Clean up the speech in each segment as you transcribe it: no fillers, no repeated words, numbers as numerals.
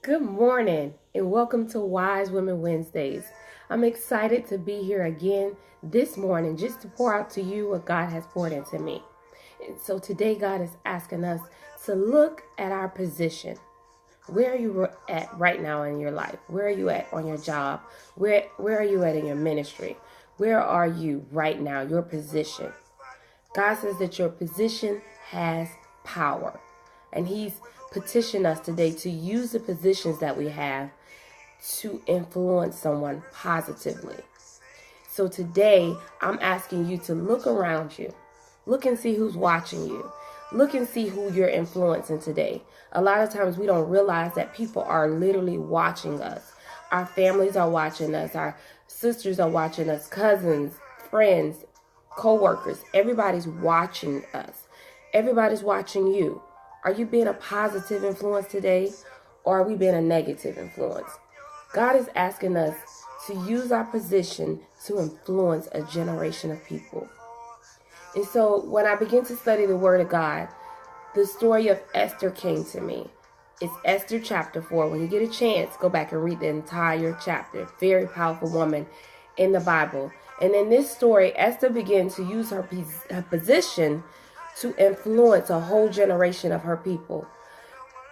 Good morning and welcome to Wise Women Wednesdays. I'm excited to be here again this morning just to pour out to you what God has poured into me. And so today God is asking us to look at our position. Where are you at right now in your life? Where are you at on your job? Where are you at in your ministry? Where are you right now, your position? God says that your position has power. And he's petitioned us today to use the positions that we have to influence someone positively. So today, I'm asking you to look around you. Look and see who's watching you. Look and see who you're influencing today. A lot of times we don't realize that people are literally watching us. Our families are watching us. Our sisters are watching us. Cousins, friends, co-workers. Everybody's watching us. Everybody's watching you. Are you being a positive influence today, or are we being a negative influence? God is asking us to use our position to influence a generation of people. And so when I began to study the Word of God, the story of Esther came to me. It's Esther chapter 4. When you get a chance, go back and read the entire chapter. Very powerful woman in the Bible. And in this story, Esther began to use her position to influence a whole generation of her people.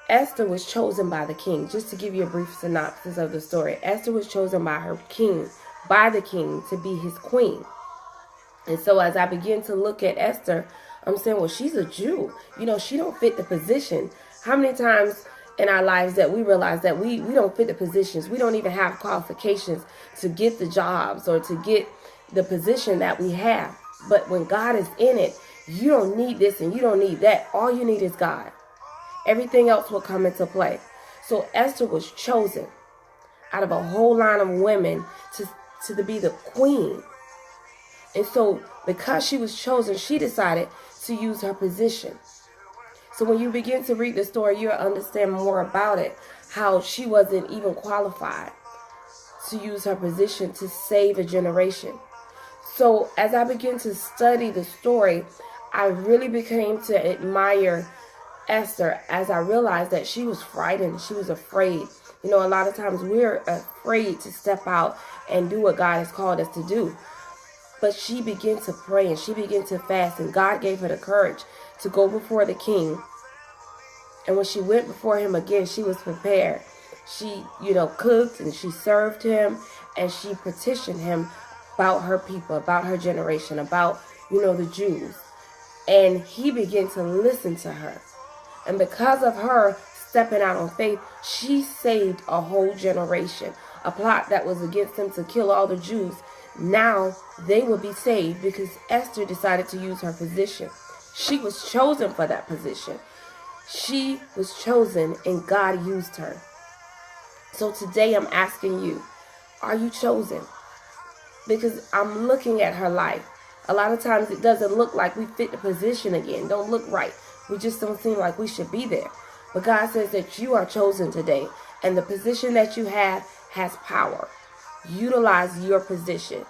Esther was chosen by the king. Just to give you a brief synopsis of the story, Esther was chosen by the king to be his queen. And so as I begin to look at Esther, I'm saying, well, she's a Jew. She don't fit the position. How many times in our lives that we realize that we don't fit the positions? We don't even have qualifications to get the jobs or to get the position that we have. But when God is in it, you don't need this and you don't need that. All you need is God. Everything else will come into play. So Esther was chosen out of a whole line of women to be the queen. And so because she was chosen, she decided to use her position. So when you begin to read the story, you'll understand more about it, how she wasn't even qualified to use her position to save a generation. So as I began to study the story, I really began to admire Esther as I realized that she was frightened. She was afraid. A lot of times we're afraid to step out and do what God has called us to do. But she began to pray and she began to fast, and God gave her the courage to go before the king. And when she went before him again, she was prepared. She, cooked and she served him, and she petitioned him about her people, about her generation, about, the Jews. And he began to listen to her. And because of her stepping out on faith, she saved a whole generation. A plot that was against them to kill all the Jews, now they will be saved because Esther decided to use her position. She was chosen for that position. She was chosen and God used her. So today I'm asking you, are you chosen? Because I'm looking at her life. A lot of times it doesn't look like we fit the position again. Don't look right. We just don't seem like we should be there. But God says that you are chosen today. And the position that you have has power. Utilize your position.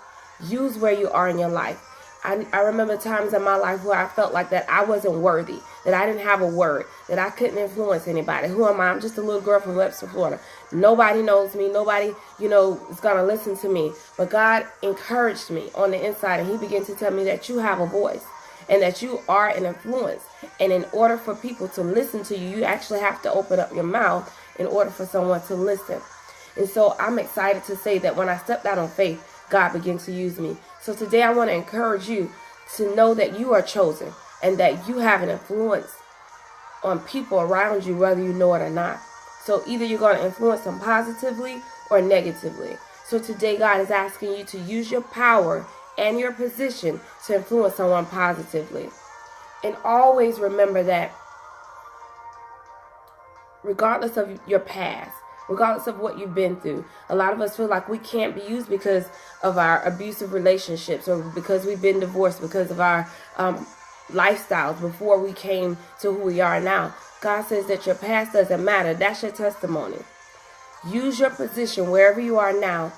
Use where you are in your life. I remember times in my life where I felt like that I wasn't worthy, that I didn't have a word, that I couldn't influence anybody. Who am I? I'm just a little girl from Webster, Florida. Nobody knows me. Nobody, is going to listen to me. But God encouraged me on the inside, and he began to tell me that you have a voice and that you are an influence. And in order for people to listen to you, you actually have to open up your mouth in order for someone to listen. And so I'm excited to say that when I stepped out on faith, God began to use me. So today I want to encourage you to know that you are chosen and that you have an influence on people around you, whether you know it or not. So either you're going to influence them positively or negatively. So today God is asking you to use your power and your position to influence someone positively. And always remember that regardless of your past, regardless of what you've been through, a lot of us feel like we can't be used because of our abusive relationships or because we've been divorced, because of our lifestyles before we came to who we are now. God says that your past doesn't matter. That's your testimony. Use your position wherever you are now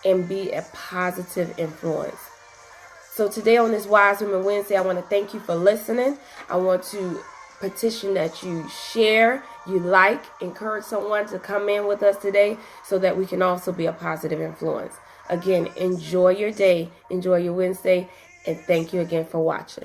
and be a positive influence. So today on this Wise Women Wednesday, I want to thank you for listening. I want to petition that you share, you like, encourage someone to come in with us today so that we can also be a positive influence. Again, enjoy your day, enjoy your Wednesday, and thank you again for watching.